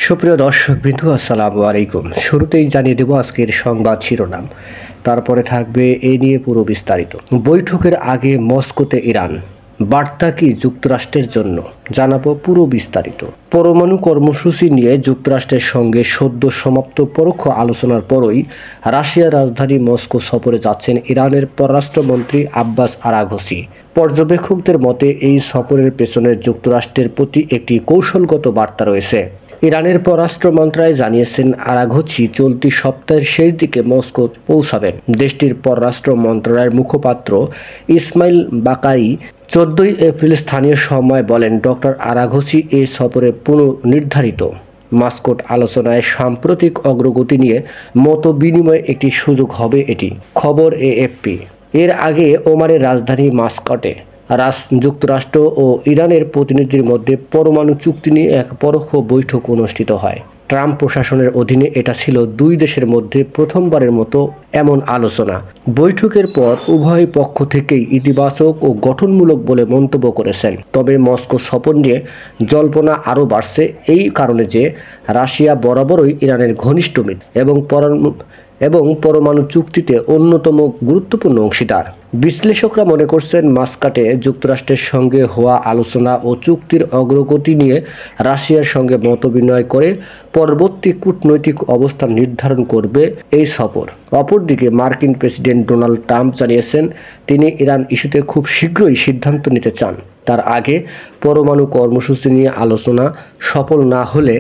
সুপ্রিয় দর্শকবৃন্দ, আসসালামু আলাইকুম। শুরুতেই জানিয়ে দেব আজকের সংবাদ শিরোনাম, তারপরে থাকবে এ নিয়ে পুরো বিস্তারিত। বৈঠকের আগে মস্কোতে ইরান, বার্তা কি যুক্তরাষ্ট্রের জন্য? জানাবো পুরো বিস্তারিত। পরমাণু কর্মসূচি নিয়ে যুক্তরাষ্ট্রের সঙ্গে সদ্য সমাপ্ত পরোক্ষ আলোচনার পরই রাশিয়ার রাজধানী মস্কো সফরে যাচ্ছেন ইরানের পররাষ্ট্রমন্ত্রী আব্বাস আরাঘচি। পর্যবেক্ষকদের মতে এই সফরের পেছনে যুক্তরাষ্ট্রের প্রতি একটি কৌশলগত বার্তা রয়েছে। ইরানের পররাষ্ট্র মন্ত্রণালয় জানিয়েছেন, আরাঘচি চলতি সপ্তাহের শেষ দিকে মস্কো পৌঁছাবেন। দেশটির পররাষ্ট্র মন্ত্রণালয়ের মুখপাত্র ইসমাইল বাকাই 14 এপ্রিল স্থানীয় সময় বলেন, ডক্টর আরাঘচি এই সফরে পুনর্নির্ধারিত মাস্কোট আলোচনায় সাম্প্রতিক অগ্রগতি নিয়ে মত বিনিময়ের একটি সুযোগ হবে এটি। খবর এএফপি। এর আগে ওমানের রাজধানী মাস্কটে যুক্তরাষ্ট্র ও ইরানের প্রতিনিধির মধ্যে পরমাণু চুক্তি নিয়ে এক পরোক্ষ বৈঠক অনুষ্ঠিত হয়। ট্রাম্প প্রশাসনের অধীনে এটা ছিল দুই দেশের মধ্যে প্রথমবারের মতো এমন আলোচনা। বৈঠকের পর উভয় পক্ষ থেকেই ইতিবাচক ও গঠনমূলক বলে মন্তব্য করেছেন। তবে মস্কো সফর নিয়ে জল্পনা আরও বাড়ছে এই কারণে যে রাশিয়া বরাবরই ইরানের ঘনিষ্ঠ মিত্র এবং পরমাণু চুক্তিতে অন্যতম গুরুত্বপূর্ণ অংশীদার। বিশ্লেষকরা মনে করছেন, মাস্কাটে যুক্তরাষ্ট্রের সঙ্গে হওয়া আলোচনা ও চুক্তির অগ্রগতি নিয়ে রাশিয়ার সঙ্গে মতবিনিময় করে পরবর্তী কূটনৈতিক অবস্থান নির্ধারণ করবে এই সফর। অপরদিকে মার্কিন প্রেসিডেন্ট ডোনাল্ড ট্রাম্প জানিয়েছেন, তিনি ইরান ইস্যুতে খুব শীঘ্রই সিদ্ধান্ত নিতে চান। তার আগে পরমাণু কর্মসূচি নিয়ে আলোচনা সফল না হলে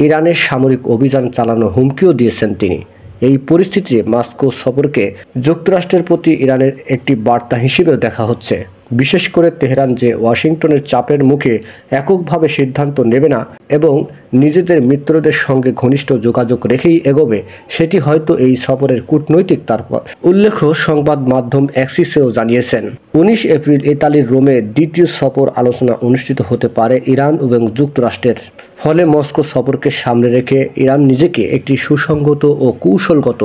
ইরানের সামরিক অভিযান চালানোর হুমকিও দিয়েছেন তিনি। এই পরিস্থিতিতে মস্কো সফরকে যুক্তরাষ্ট্রের প্রতি ইরানের একটি বার্তা হিসেবেও দেখা হচ্ছে, বিশেষ করে তেহরান যে ওয়াশিংটনের চাপের মুখে এককভাবে সিদ্ধান্ত নেবে না এবং নিজেদের মিত্রদের সঙ্গে ঘনিষ্ঠ যোগাযোগ রেখেই এগোবে, সেটি হয়তো এই সফরের কূটনৈতিক তাৎপর্য। উল্লেখ্য, সংবাদ মাধ্যম অ্যাক্সিসেও জানিয়েছেন, 19 এপ্রিল ইতালির রোমে দ্বিতীয় সফর আলোচনা অনুষ্ঠিত হতে পারে ইরান এবং যুক্তরাষ্ট্রের। ফলে মস্কো সফরকে সামনে রেখে ইরান নিজেকে একটি সুসংগত ও কৌশলগত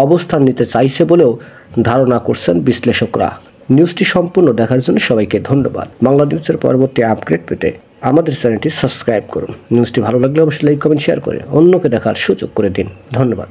অবস্থান নিতে চাইছে বলেও ধারণা করছেন বিশ্লেষকরা। নিউজটি সম্পূর্ণ দেখার জন্য সবাইকে ধন্যবাদ। বাংলা নিউজের পরবর্তী আপডেট পেতে আমাদের চ্যানেলটি সাবস্ক্রাইব করুন। নিউজটি ভালো লাগলে অবশ্যই লাইক, কমেন্ট, শেয়ার করে অন্যকে দেখার সুযোগ করে দিন। ধন্যবাদ।